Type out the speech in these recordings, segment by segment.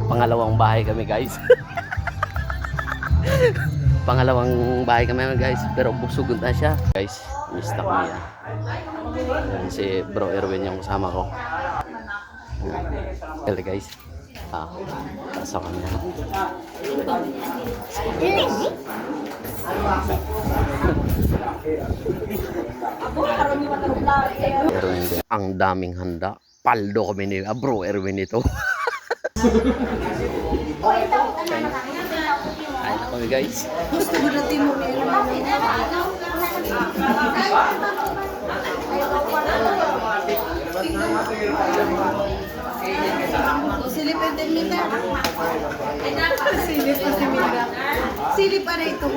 Pangalawang bahay kami guys. Pangalawang bahay kami guys, pero busog na siya guys. Mista kami yan. Yan, si Bro Erwin yung kasama ko. Hello guys. Pasok kami yan. Pero hindi. Ang daming handa. Paldo kami ni Bro Erwin ito. Kain na kami guys. Gusto mo natin mo silip ang temita. Silip ang temita. Silip pa na ito.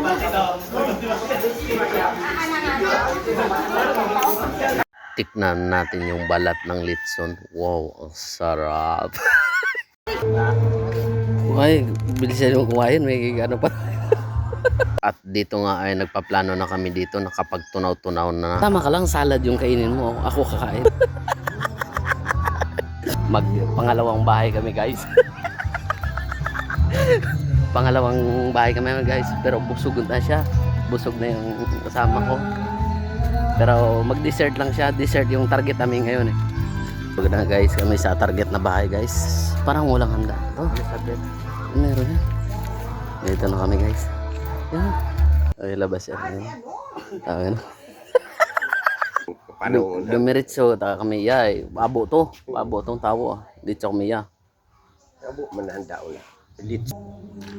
Tiknan natin yung balat ng litson. Wow, ang sarap. Ay, bilisan mo kumain. May ano pa. At dito nga ay nagpaplano na kami dito. Nakapagtunaw-tunaw na. Tama ka lang, salad yung kainin mo. Ako kakain. Pangalawang bahay kami guys. Pangalawang bahay kami guys. Pero busog na siya. Busog na yung kasama ko. Pero mag-dessert lang siya. Dessert yung target namin ngayon eh. Pag na guys kami sa target na bahay guys. Parang walang handa. Oh, meron yan. Dito na kami guys. Yan. Ay, labas yan. Tawag na. Dumiritso. Taka kami yay. Babo to. Babo tong tawo. Dito kami ya. Abo mananda ulit.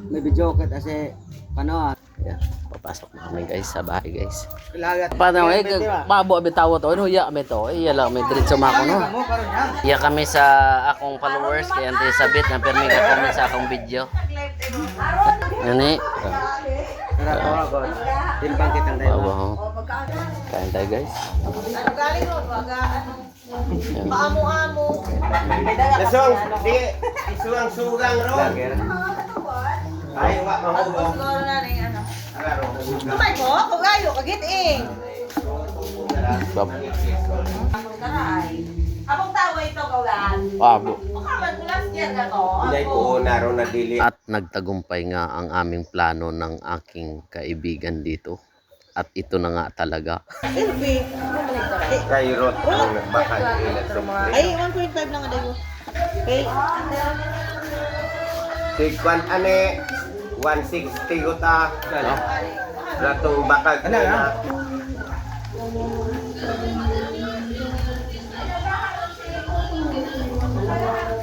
May video kasi paano Yan. Papasok na kami guys sa bahay guys. Lagat. Paano eh? Babo abi tawo to. Ano ya kami to? Iya lang may diretso mako no. Iya kami sa akong followers kay Auntie Sabit na permi ka comment sa akong video. Ani. Timbang kitang Babo. Kain tayo guys. Galing mo, paamo-amo. Lasong, di isuang sugang ro. Ay, wa mahubo. Siguro na rin ano. Agaro. Kamay ko, kugayo, kagiting. Abong tawa ito, kaulan. Babo. Makaman ko last year na to. Inay ko na ro na dili. At nagtagumpay nga ang aming plano ng aking kaibigan dito. At ito na nga talaga. Silvi. Kay rot ang nagbakal. Ay, 1.5 lang ada ko. Okay. Tigwan ane 160 gota. No? Ratong bakal. Ano na?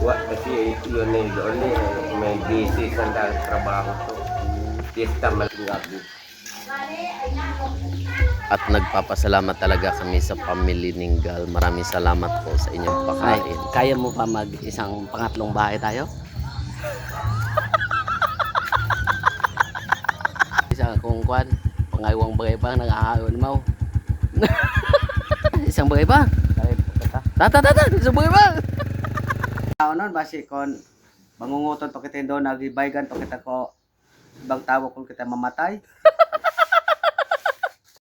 Wa kasi yun eh doon eh may busy sa trabaho to. Fiesta malinggabi. At nagpapasalamat talaga kami sa Family Ninggal. Maraming salamat po sa inyong pakain. Kaya mo pa mag isang pangatlong bahay tayo? Isang kung kwan, pangayawang bagay pa, nag-ahawin mo. Isang bagay pa? Tata, isang bagay pa! tao nun basi kon bangunguton to kita doon nagibaygan to kita ko ibang tawo kung kita mamatay.